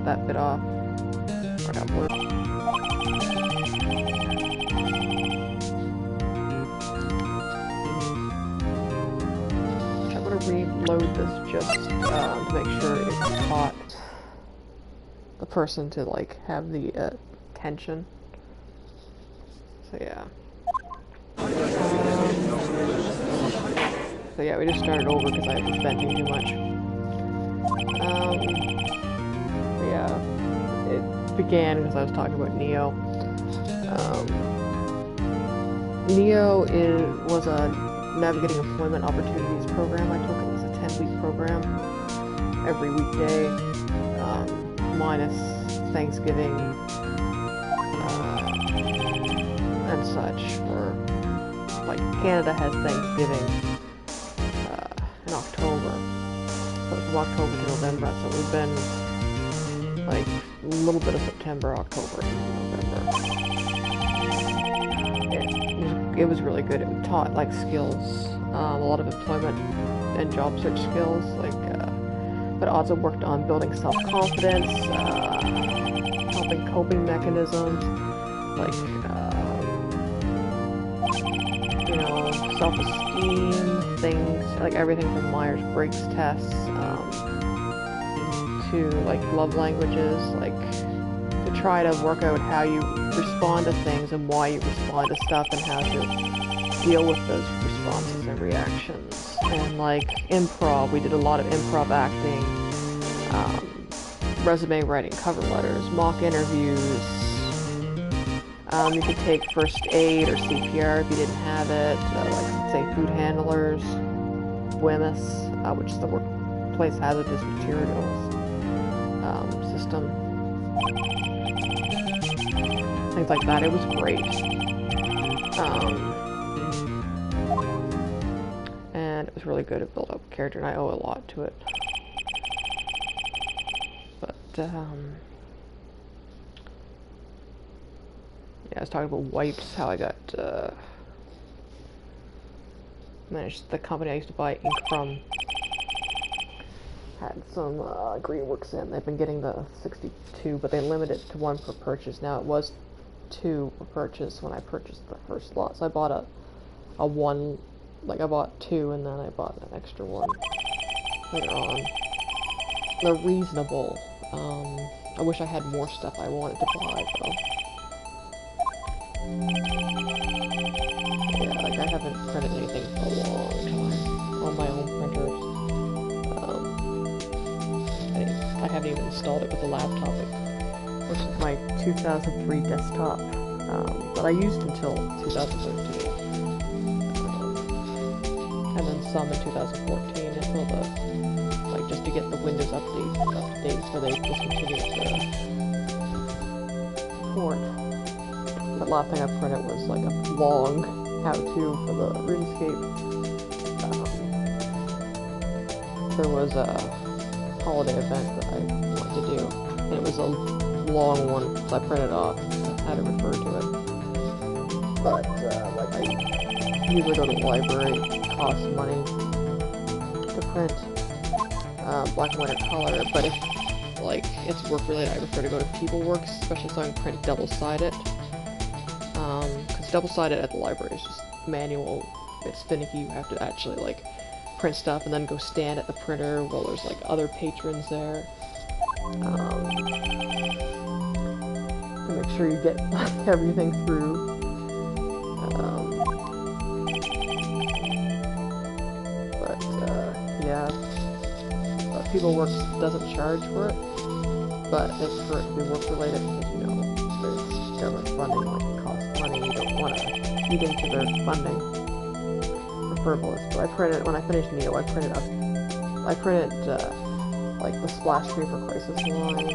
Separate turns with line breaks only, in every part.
cut that bit off. I got work. I'm gonna reload this just to make sure it caught the person to like have the attention. So yeah. So yeah, we just started over because I was venting too much. Yeah, it began because I was talking about Neo. Neo was a Navigating Employment Opportunities program I took. It was a 10-week program, every weekday, minus Thanksgiving and such. For like Canada has Thanksgiving in October, so it's from October to November. So it would have been like a little bit of September, October, November. It was really good. It taught like skills, a lot of employment and job search skills, like, but also worked on building self-confidence, helping coping mechanisms, like, you know, self-esteem, things, like everything from Myers-Briggs tests, to like love languages, like to try to work out how you respond to things and why you respond to stuff and how to deal with those responses and reactions. And like improv, we did a lot of improv acting, resume writing, cover letters, mock interviews. You could take first aid or CPR if you didn't have it, like say food handlers, WHMIS, which is the Workplace Hazardous Materials system. Things like that. It was great. And it was really good. It built up character, and I owe a lot to it. But, yeah, I was talking about wipes, how I got, managed the company I used to buy ink from. Had some Greenworks in. They've been getting the 62, but they limited it to 1 per purchase. Now it was 2 per purchase when I purchased the first lot. So I bought a 1, like I bought 2 and then I bought an extra 1 later on. They're reasonable. I wish I had more stuff I wanted to buy though. Yeah, like I haven't printed anything for a long time on my own printers. I haven't even installed it with a laptop. This is my 2003 desktop that I used until 2013, and then some in 2014 until the, like, just to get the Windows update up to date, so they discontinued the port. The last thing I printed was like a long how-to for the RuneScape. There was a holiday event that I wanted to do, and it was a long one, so I printed off. I had to refer to it. But, like, I usually go to the library. It costs money to print black and white or color, but if, like, it's work-related, I prefer to go to PeopleWorks, especially so I can print double-sided. Because double-sided at the library is just manual. It's finicky. You have to actually, like, print stuff and then go stand at the printer while there's like other patrons there, to make sure you get everything through. Yeah, PeopleWorks doesn't charge for it, but it's for it to be work related because, you know, there's government funding, like it costs money, you don't want to eat into their funding. But I printed, when I finished Neo, I printed like the splash screen for Crisis Line.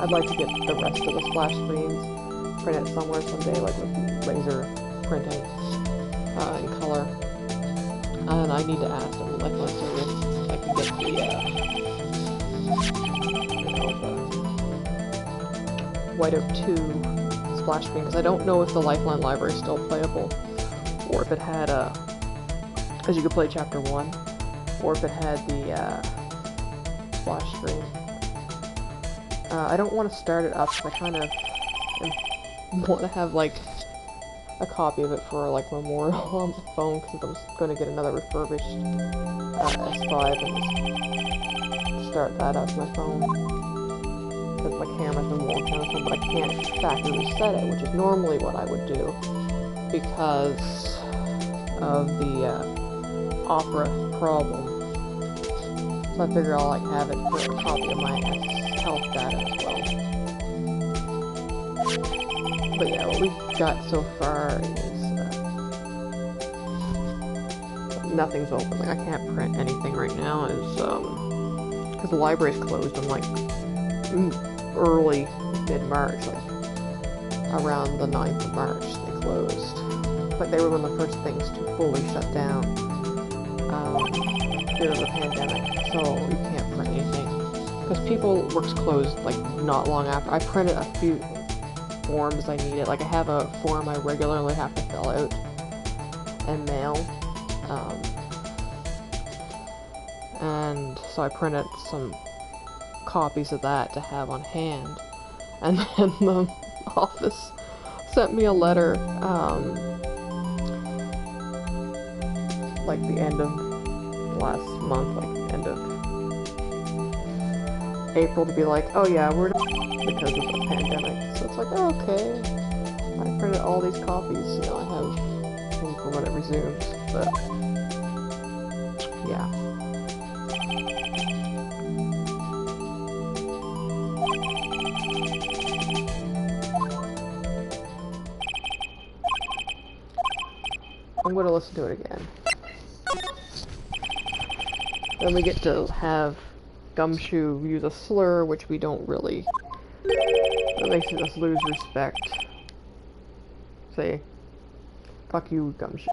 I'd like to get the rest of the splash screens, print it somewhere someday, like with laser printing in color. And I need to ask them in Lifeline Service if I can get the, you know, the Whiteout 2 splash screen, because I don't know if the Lifeline library is still playable, or if it had because you could play Chapter 1, or if it had the splash screen. I don't want to start it up because I kind of want to have like a copy of it for like memorial on the phone because I'm going to get another refurbished S5 and just start that up my phone because my camera's been wonky on the phone, but I can't factory reset it, which is normally what I would do because of the Opera problem. So I figure I'll like have it for a copy of my health data as well. But yeah, what we've got so far is nothing's open. Like I can't print anything right now, because the library's closed on like early mid-March, like around the 9th of March they closed. But they were one of the first things to fully shut down due to the pandemic, so you can't print anything. Because People Works closed like not long after. I printed a few forms I needed. Like I have a form I regularly have to fill out and mail. And so I printed some copies of that to have on hand. And then the office sent me a letter, like the end of last month, like end of April, to be like, oh yeah, we're not because of the pandemic. So it's like, oh, okay. I printed all these copies, you know, I have them for when it resumes, but yeah. I'm going to listen to it again. Then we get to have Gumshoe use a slur, which we don't really... It makes us lose respect. Say, fuck you, Gumshoe.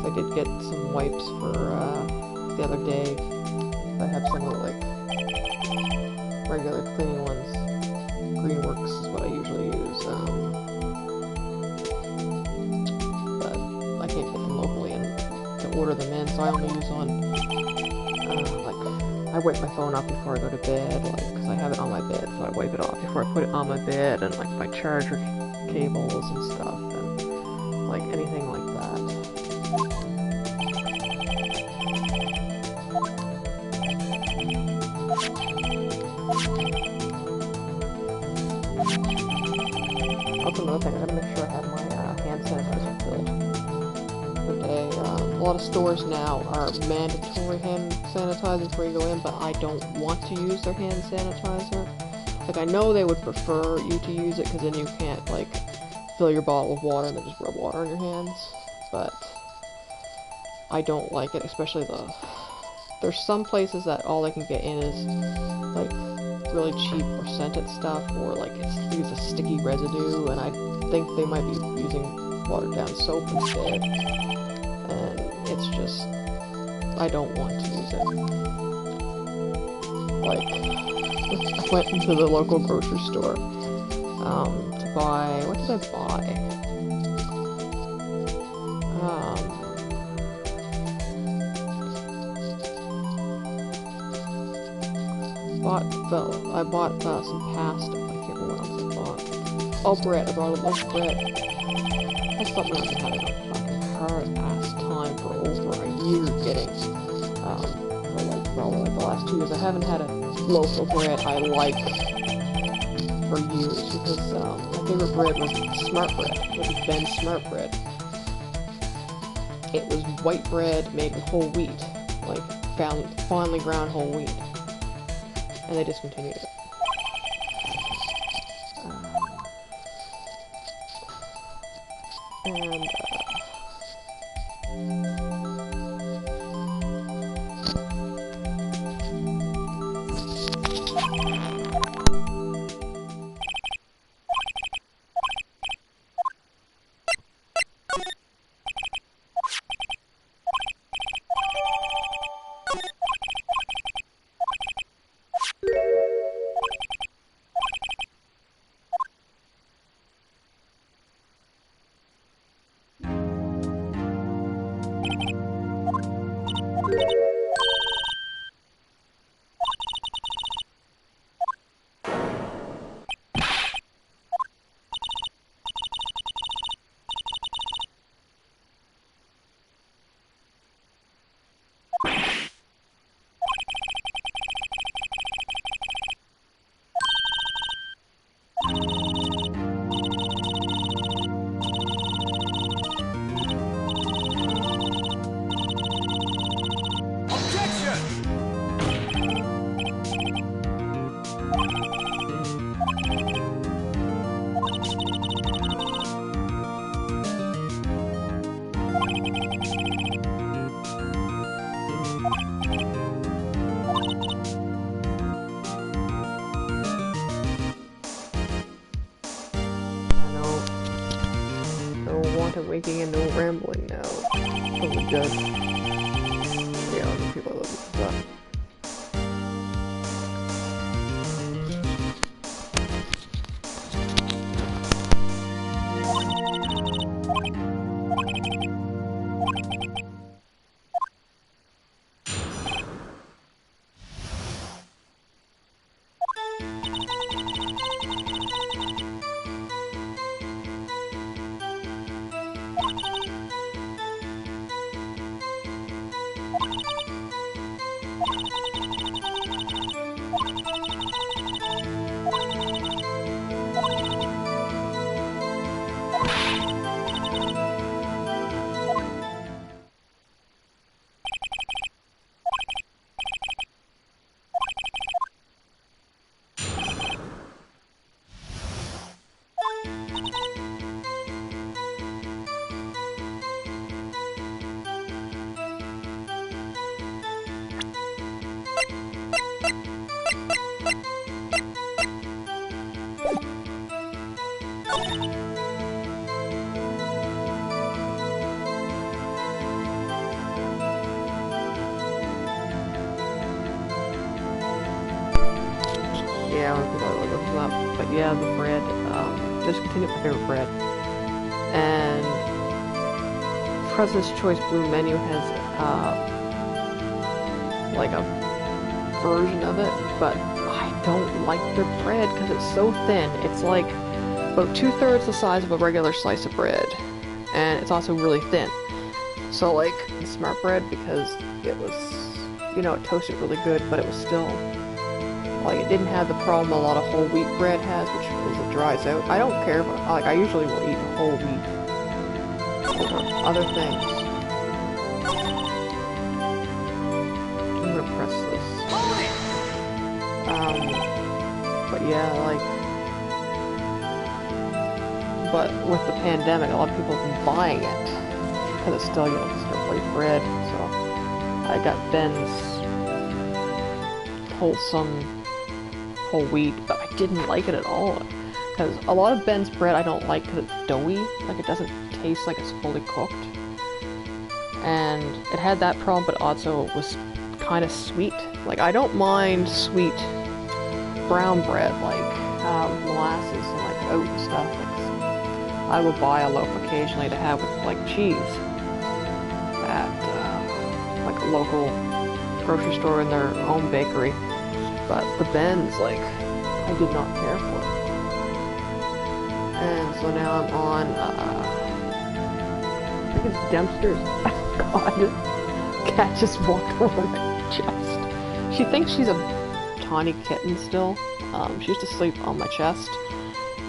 I did get some wipes for the other day. I have some of the like regular cleaning ones. Greenworks is what I usually use. But I can't get them locally and to order them in, so I only use on like I wipe my phone off before I go to bed, like because I have it on my bed, so I wipe it off before I put it on my bed, and like my charger cables and stuff, and like anything like that. That's another thing, I gotta make sure I have my hand sanitizer filled per day. A lot of stores now are mandatory hand sanitizer before you go in, but I don't want to use their hand sanitizer. Like, I know they would prefer you to use it, because then you can't, like, fill your bottle with water and then just rub water on your hands, but I don't like it, especially there's some places that all they can get in is, like, really cheap or scented stuff, or like it's a sticky residue, and I think they might be using watered down soap instead, and it's just, I don't want to use it. Like, I went into the local grocery store to buy, what did I buy? I bought some pasta. I can't remember what else I bought. Oh, bread. I bought a bunch of bread. That's something I've been having a fucking hard-ass time for over a year getting. For probably like the last 2 years. I haven't had a loaf of bread I like for years, because my favorite bread was Smart Bread, which is Ben's Smart Bread. It was white bread made with whole wheat, like finely ground whole wheat. And they discontinued it. drinking and no rambling now. Totally good. Yeah, other people are looking for that. Yeah, I don't think I would look them up. But yeah, the bread, discontinued my favorite bread. And President's Choice Blue Menu has, like a version of it, but I don't like their bread because it's so thin. It's like about 2/3 the size of a regular slice of bread. And it's also really thin. So like, the Smart Bread, because it was, you know, it toasted really good, but it was still, like, it didn't have the problem a lot of whole wheat bread has, which is it dries out. I don't care, but like, I usually will eat whole wheat over other things. I'm gonna press this. But yeah, like, but with the pandemic, a lot of people have been buying it because it's still, you know, it's still white bread. So I got Ben's wholesome whole wheat, but I didn't like it at all. Because a lot of Ben's bread I don't like because it's doughy, like it doesn't taste like it's fully cooked. And it had that problem, but also it was kind of sweet. Like, I don't mind sweet brown bread, like molasses and like oat and stuff. I will buy a loaf occasionally to have with like cheese at like a local grocery store in their own bakery. But the Ben's, like, I did not care for. And so now I'm on, I think it's Dempster's. God, this cat just walked over my chest. She thinks she's a tiny kitten still. She used to sleep on my chest.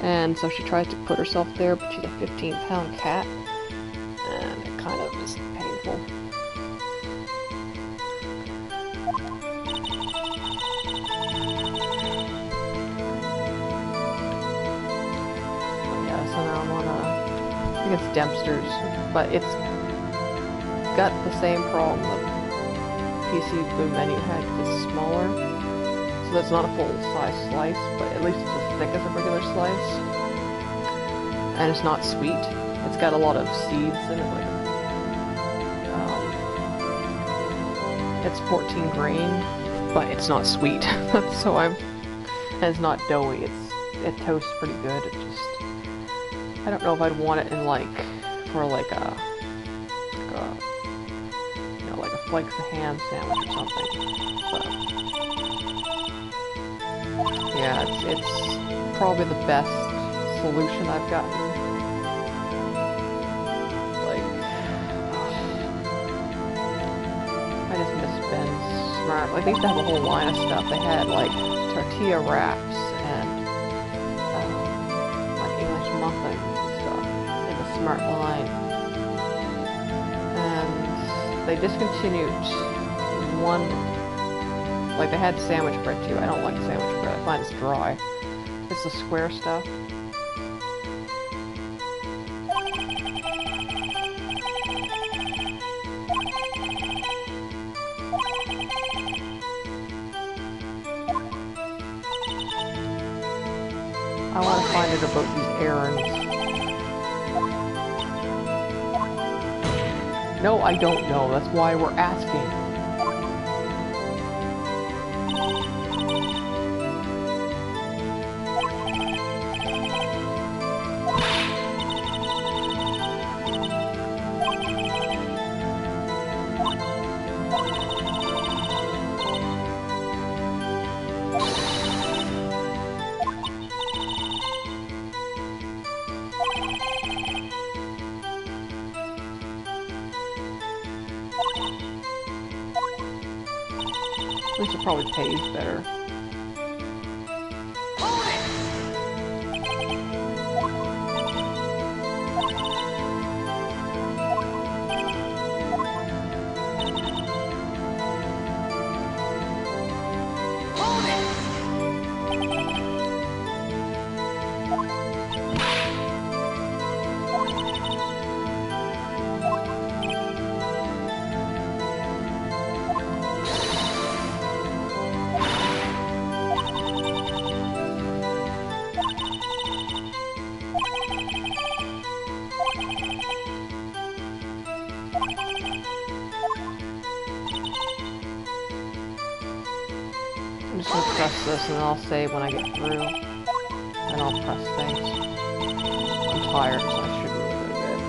And so she tries to put herself there, but she's a 15-pound cat. And it kind of is painful. So now I'm on I think it's Dempster's, but it's got the same problem that PC Blue Menu had. It's smaller, so that's not a full-size slice, but at least it's as thick as a regular slice, and it's not sweet. It's got a lot of seeds in it, like it's 14 grain, but it's not sweet. So and it's not doughy. It toasts pretty good. It just, I don't know if I'd want it in like, for like a you know, like a flakes of ham sandwich or something. But yeah, it's probably the best solution I've gotten. Like, I just miss Ben's Smart. Like, they used to have a whole line of stuff. They had like tortilla wraps and like English muffins. Smart line, and they discontinued one, like they had sandwich bread too. I don't like sandwich bread, I find it's dry. It's the square stuff. I want to find it about these errands. No, I don't know. That's why we're asking. At least it probably pays better. I'm just gonna press this and then I'll save when I get through. And I'll press things. I'm tired, so I should really go to bed.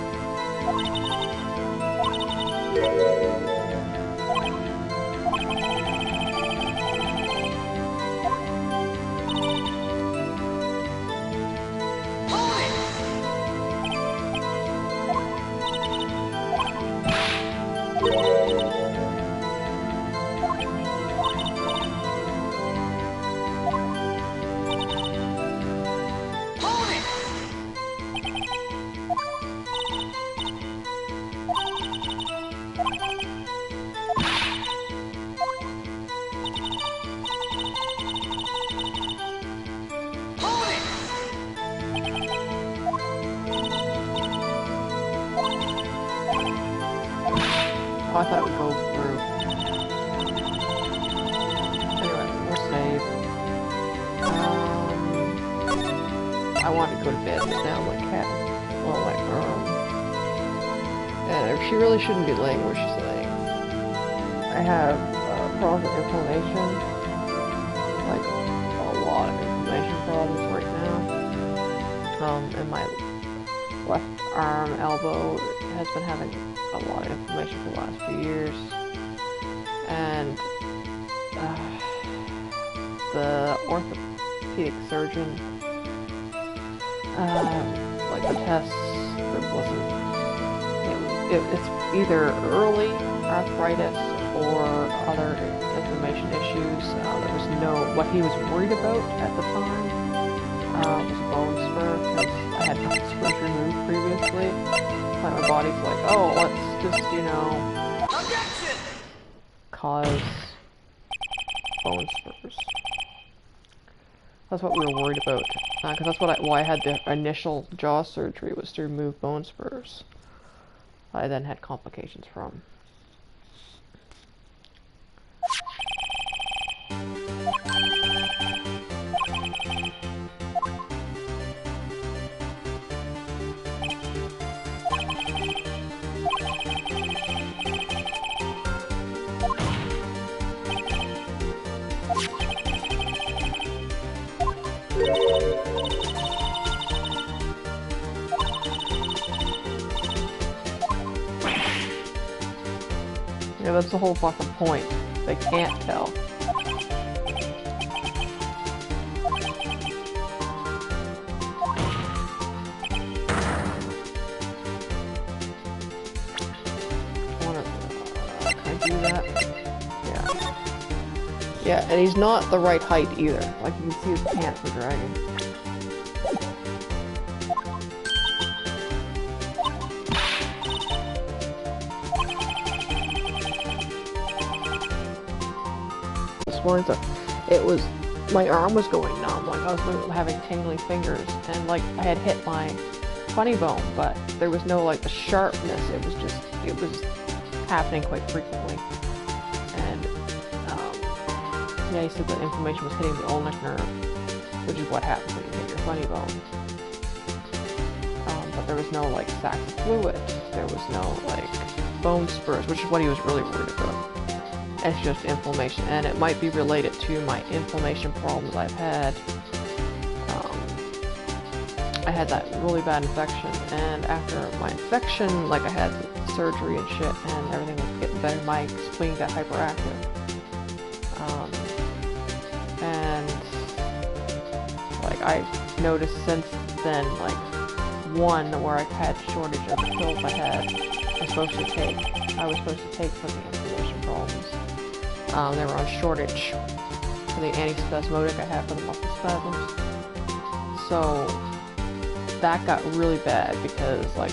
Oh, I thought it would go through. Anyway, we'll save. I want to go to bed, but now my cat, well, and she really shouldn't be laying where she's laying. I have problems with inflammation, like a lot of inflammation problems right now. And my left arm, elbow has been having a lot of inflammation for the last few years, and the orthopedic surgeon, like the tests, there wasn't. It's either early arthritis or other inflammation issues. There was no, what he was worried about at the time was a bone spur, because I had had spurs removed previously. Like my body's like, oh, let's just, you know, cause bone spurs. That's what we were worried about, because that's what why I had the initial jaw surgery, was to remove bone spurs. I then had complications from. Yeah, that's the whole fucking point. They can't tell. Can I do that? Yeah. Yeah, and he's not the right height either. Like, you can see his pants are dragging. It was, my arm was going numb, like I was having tingling fingers, and like I had hit my funny bone, but there was no like the sharpness. It was happening quite frequently, and yeah, he said the inflammation was hitting the ulnar nerve, which is what happens when you hit your funny bone. But there was no like sac of fluid. There was no like bone spurs, which is what he was really worried about. It's just inflammation, and it might be related to my inflammation problems I've had. I had that really bad infection, and after my infection, like I had surgery and shit, and everything was getting better, my spleen got hyperactive. And like I noticed since then, like one where I've had shortage of the pills I was supposed to take for the inflammation problems. They were on shortage for the antispasmodic I have for the muscle spasms. So that got really bad because like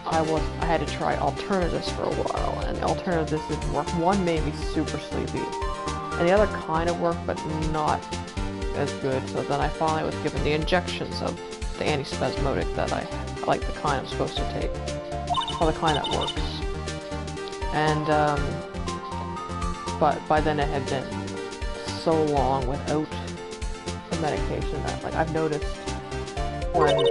I had to try alternatives for a while, and the alternatives didn't work. One made me super sleepy, and the other kind of worked, but not as good. So then I finally was given the injections of the antispasmodic that I like, the kind I'm supposed to take, or the kind that works. And but by then it had been so long without the medication that like I've noticed when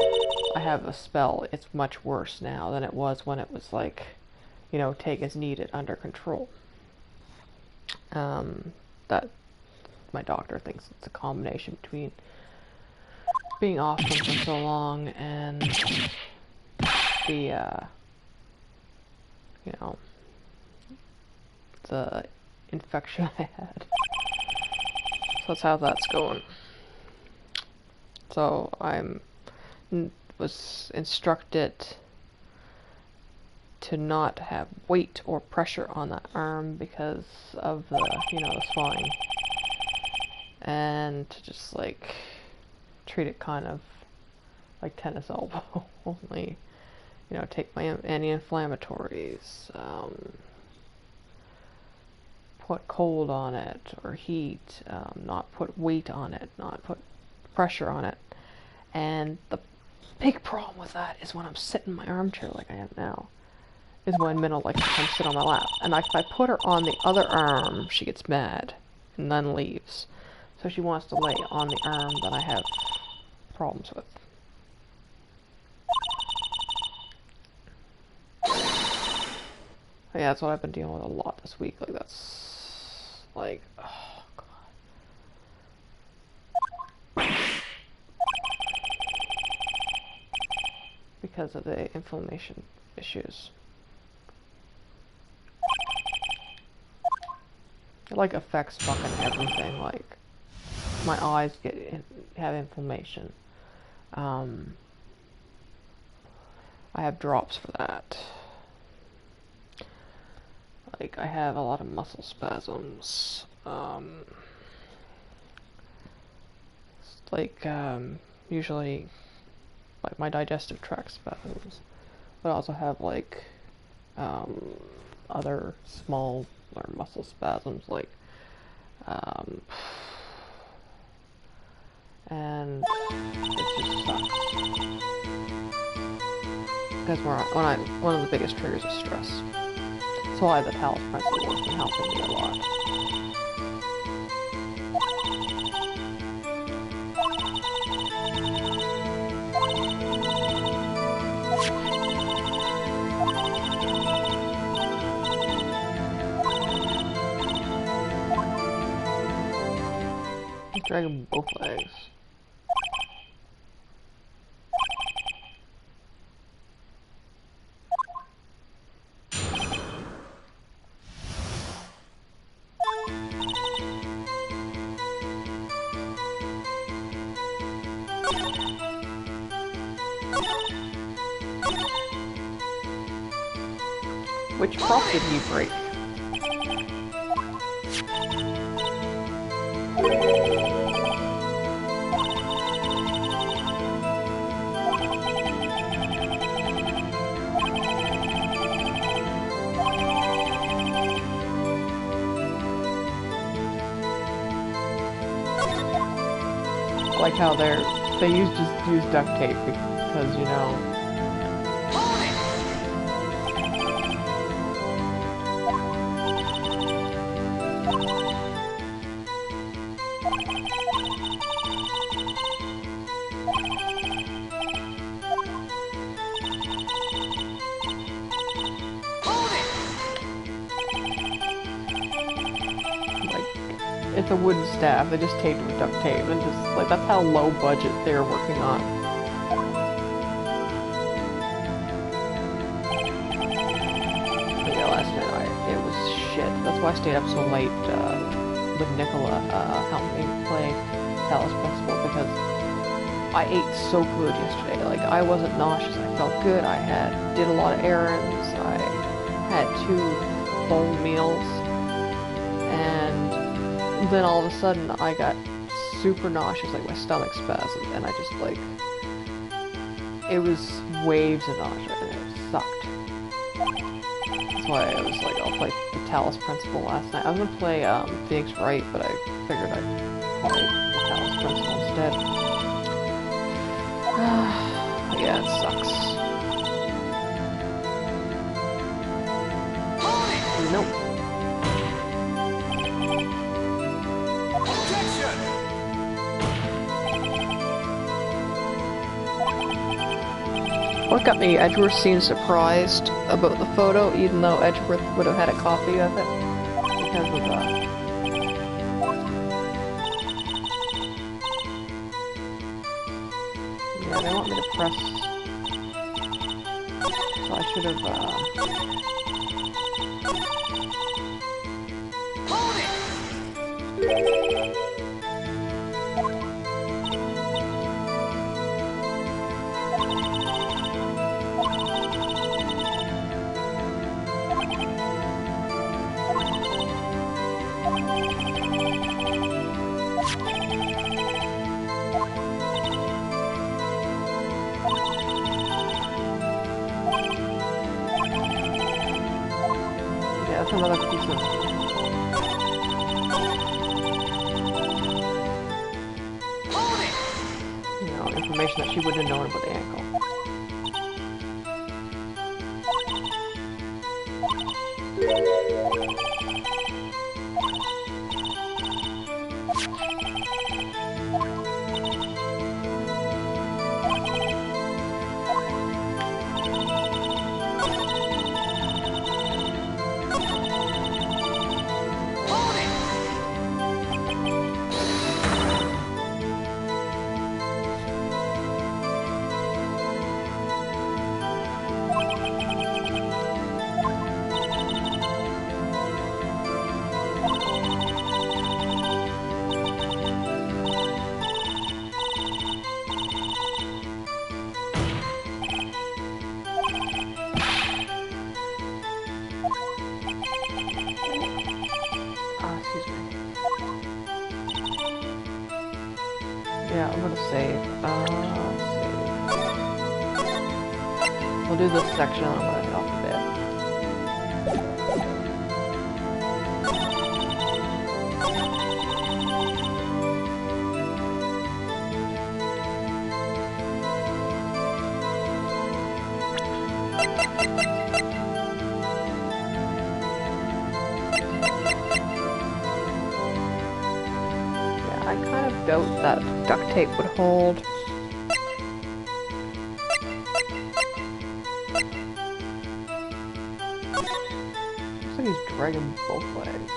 I have a spell, it's much worse now than it was when it was like, you know, take as needed, under control. That my doctor thinks it's a combination between being off them for so long and the, you know, the infection I had. So that's how that's going. So was instructed to not have weight or pressure on that arm because of the, you know, the swelling, and to just like treat it kind of like tennis elbow, only, you know, take my anti-inflammatories, put cold on it or heat, not put weight on it, not put pressure on it. And the big problem with that is when I'm sitting in my armchair like I am now, is when Minna likes to come sit on my lap. And if I put her on the other arm, she gets mad and then leaves. So she wants to lay on the arm that I have problems with. Yeah, that's what I've been dealing with a lot this week. Like, that's like, oh god. Because of the inflammation issues. It like affects fucking everything. Like my eyes have inflammation. I have drops for that. Like I have a lot of muscle spasms. Usually like my digestive tract spasms, but I also have like other small or muscle spasms, like and it just sucks because one of the biggest triggers is stress. That's why the talc principle has been helping me a lot. Dragging both legs. Which prop did he break? Like how they just use duct tape because, you know. it's a wooden staff. They just taped it with duct tape, and just like that's how low budget they're working on. But yeah, last night it was shit. That's why I stayed up so late with Nicola helping me play Talos Principle, because I ate so good yesterday. Like, I wasn't nauseous. I felt good. I did a lot of errands. I had 2 full meals, and then all of a sudden I got super nauseous, like my stomach spasmed, and I just like, it was waves of nausea, and it sucked. That's why I was like, I'll play the Talos Principle last night. I was gonna play Phoenix Wright, but I figured I'd play the Talos Principle instead. Yeah, it sucks. Nope. What got me, Edgeworth seemed surprised about the photo, even though Edgeworth would have had a copy of it, because of that. Yeah, they want me to press, so I should have, that's another piece of, you know, information that she wouldn't have known about the ankle. Yeah, I'm gonna save. Save. We'll do this section and I'm gonna get off the bed. Yeah, I kind of doubt that duct tape would hold. Looks like he's dragging both legs.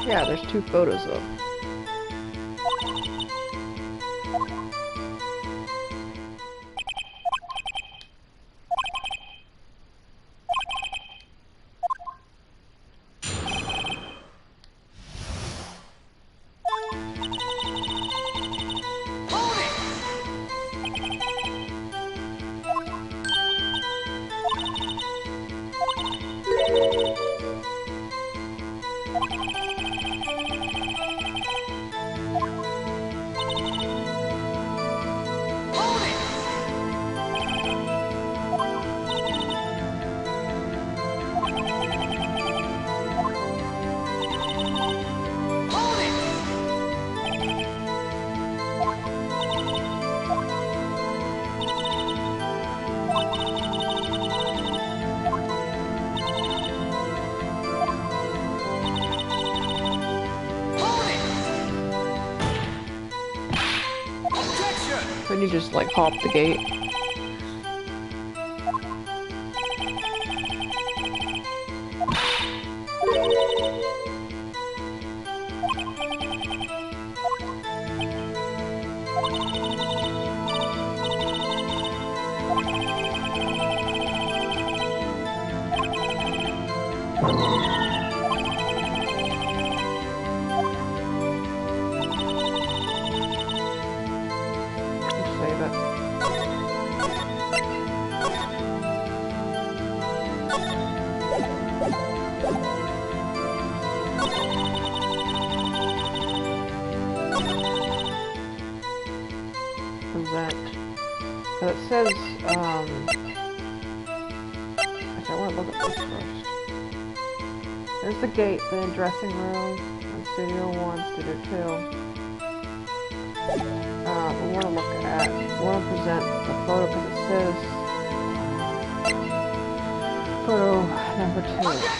Yeah, there's 2 photos of. Couldn't you just, like, hop the gate? Save it. Present. So it says, actually, I want to look at this first. There's the gate, then dressing room, and Studio 1, Studio 2. We want to look at, we want to present the photo because it says photo number 2.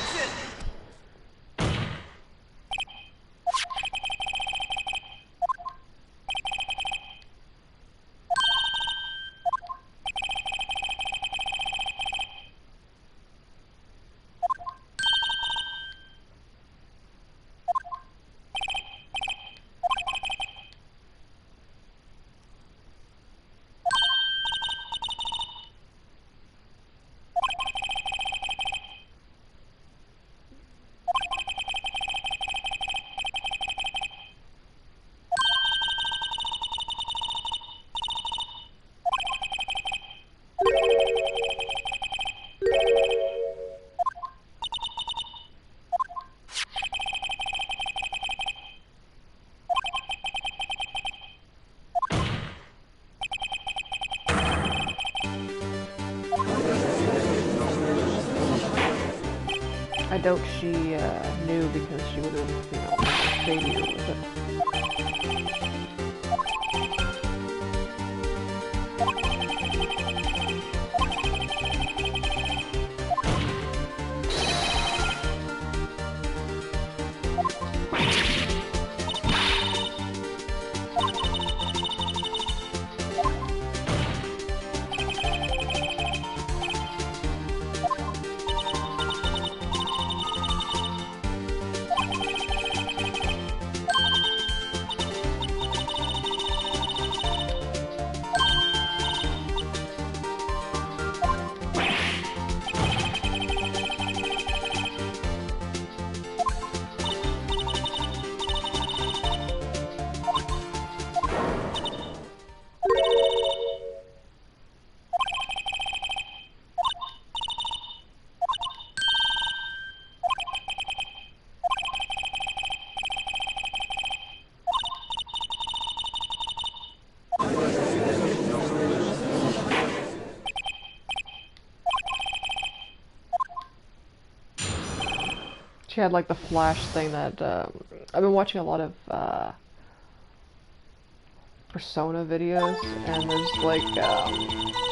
I doubt she knew because she would have, you know, shadier with it. She had like the flash thing that I've been watching a lot of Persona videos, and there's like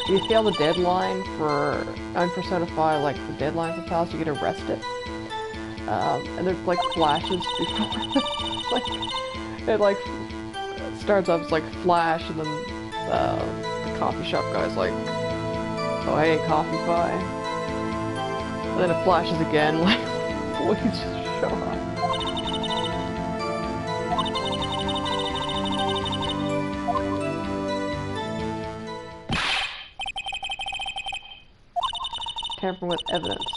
you fail the deadline for on Persona 5, like the deadline for files, you get arrested. And there's like flashes before like it like starts off as like flash, and then the coffee shop guy's like, "Oh hey, coffee pie," and then it flashes again like. Please just show up. Tampering with evidence.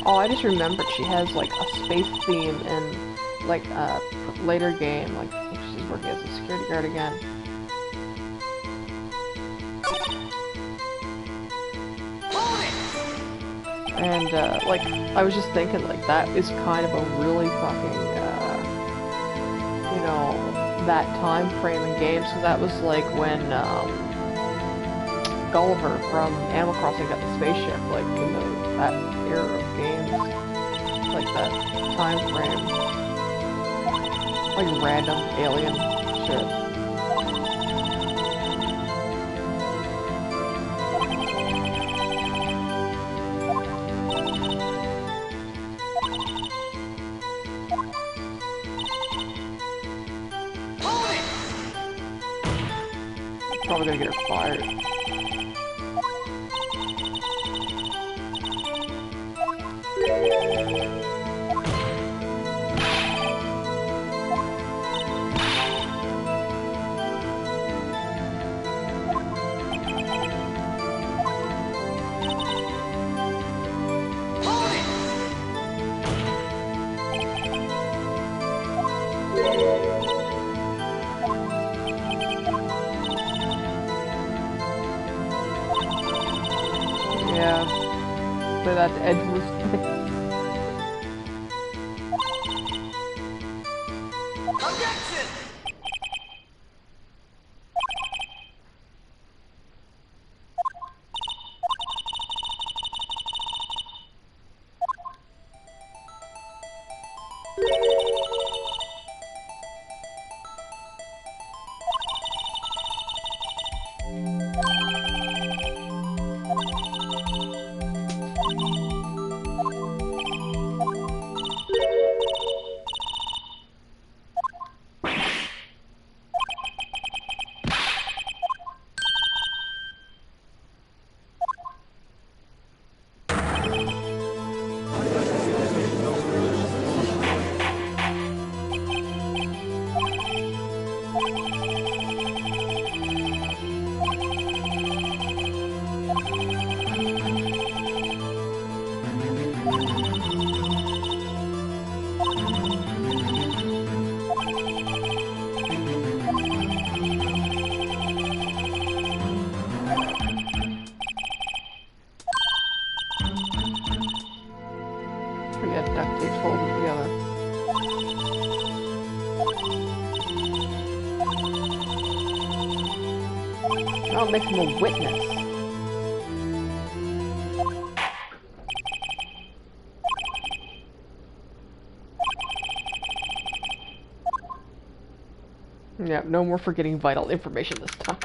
Oh, I just remembered she has like a space theme and like a later game, like she's working as a security guard again. And like I was just thinking, like that is kind of a really fucking, you know, that time frame in games, because that was like when Gulliver from Animal Crossing got the spaceship, like in that era of games, like that time frame. Like random alien shit. Probably gonna get her fired. Yeah, but that's Edgeworth. We got duct tape holding together. That'll make him a witness. Yeah, no more forgetting vital information this time.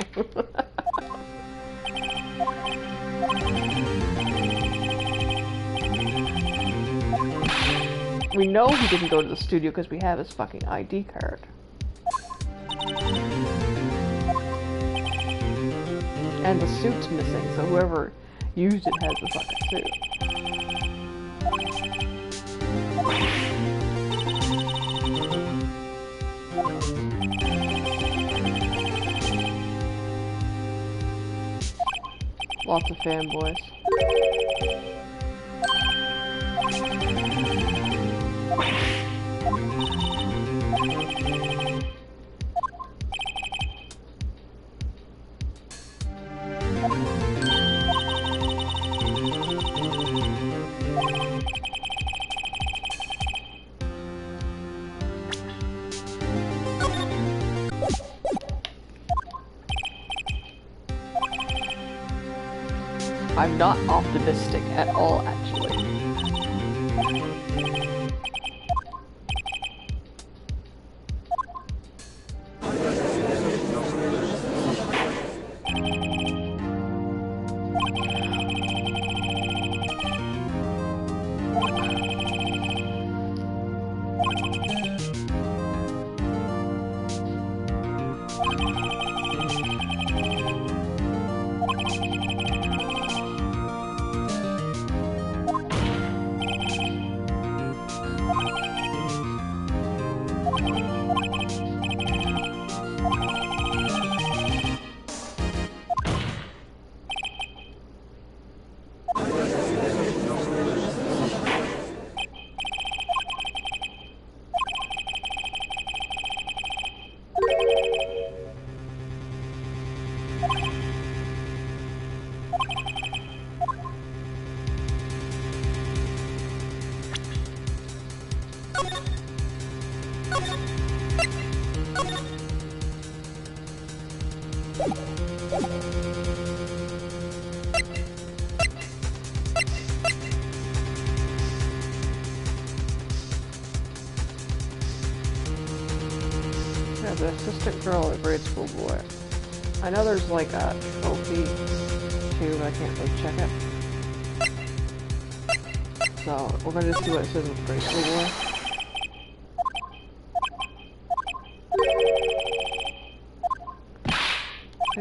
We know he didn't go to the studio because we have his fucking ID card. And the suit's missing, so whoever used it has the fucking suit. Lots of fanboys. I'm not optimistic at all, actually. Yeah, the assistant girl at grade school boy. I know there's like a trophy too, but I can't really check it. So we're gonna just see what it says with grade school boy.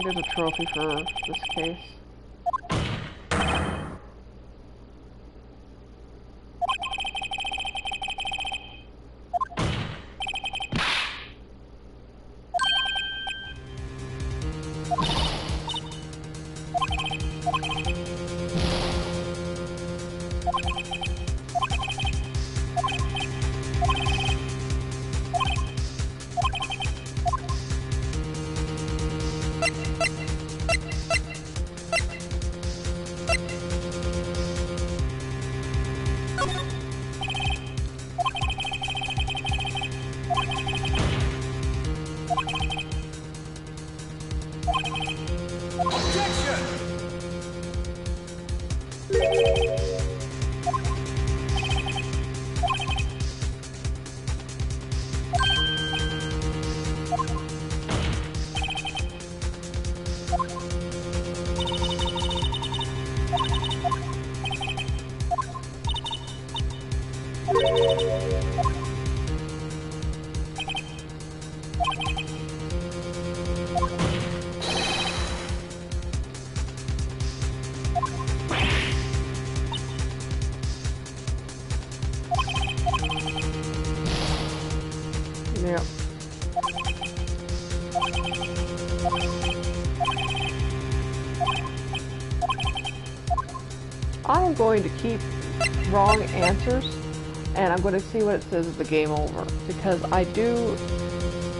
think there's a trophy for this case. Yep. I'm going to keep wrong answers, and I'm going to see what it says at the game over, because I do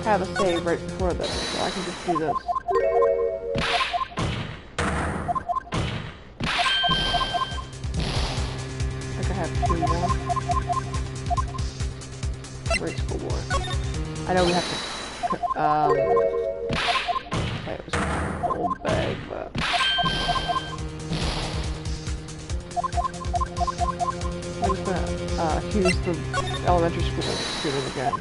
have a save right before this, so I can just do this. I could have two more. Great schoolboy. I know we have to, okay, it was an old bag, but... I'm just gonna, accuse the elementary school student again.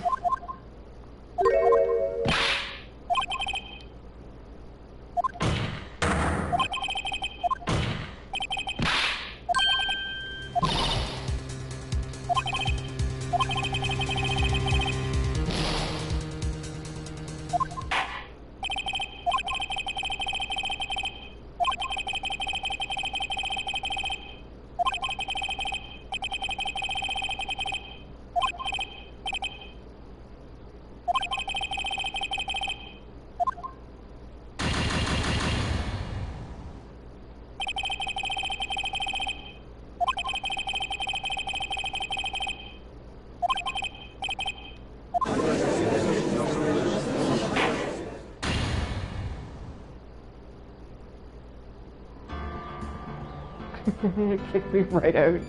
It kicked me right out.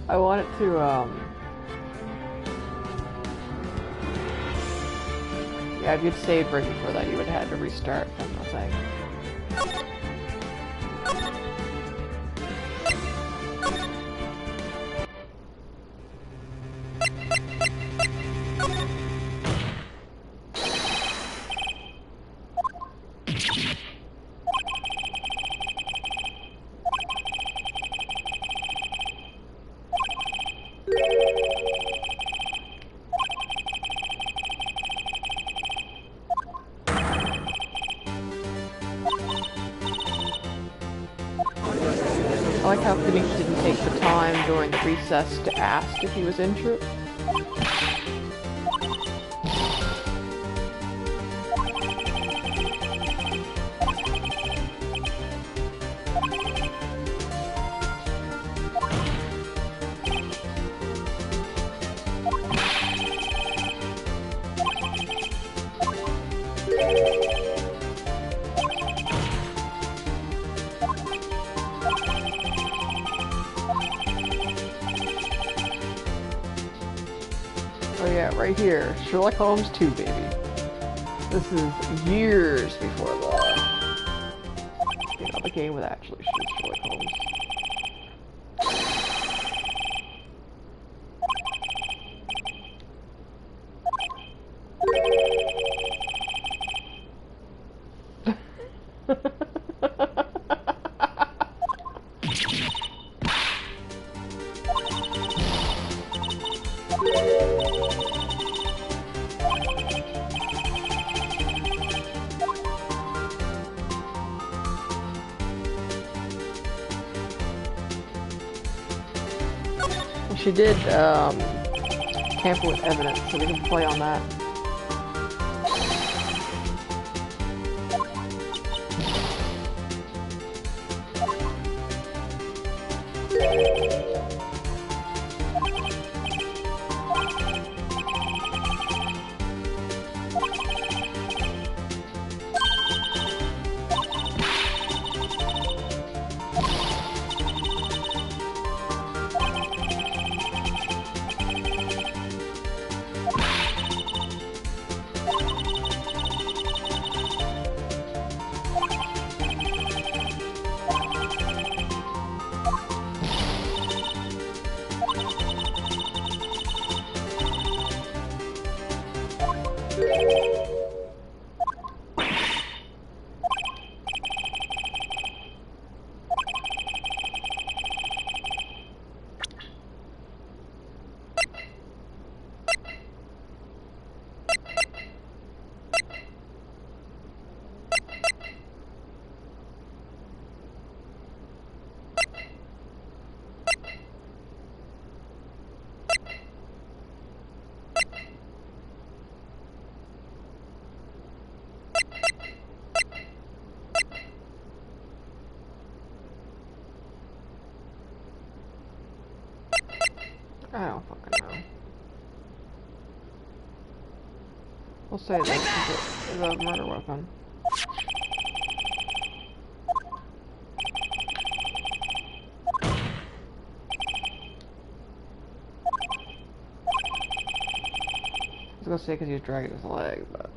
I wanted to, yeah, if you'd saved right before that, you would have had to restart from the thing. I like how Phoenix didn't take the time during the recess to ask if he was injured. Oh yeah, right here. Sherlock Holmes 2, baby. This is years before the game would actually shoot Sherlock Holmes. She did, tamper with evidence, so we can play on that. I don't fucking know. We'll say this is a murder weapon. I was gonna say because he was dragging his leg, but...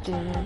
this is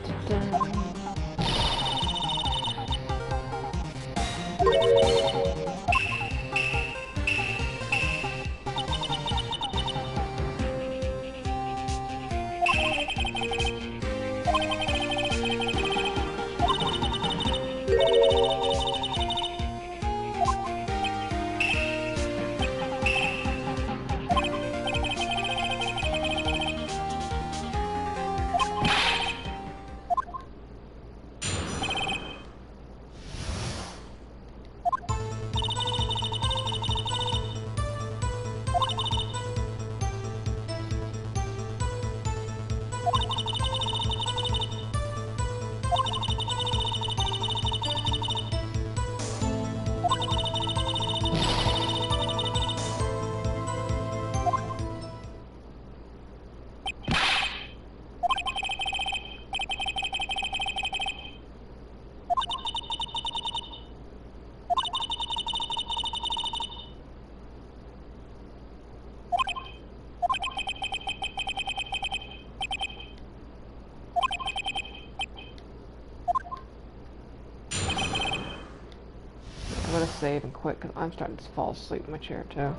I'm gonna save and quit because I'm starting to fall asleep in my chair too.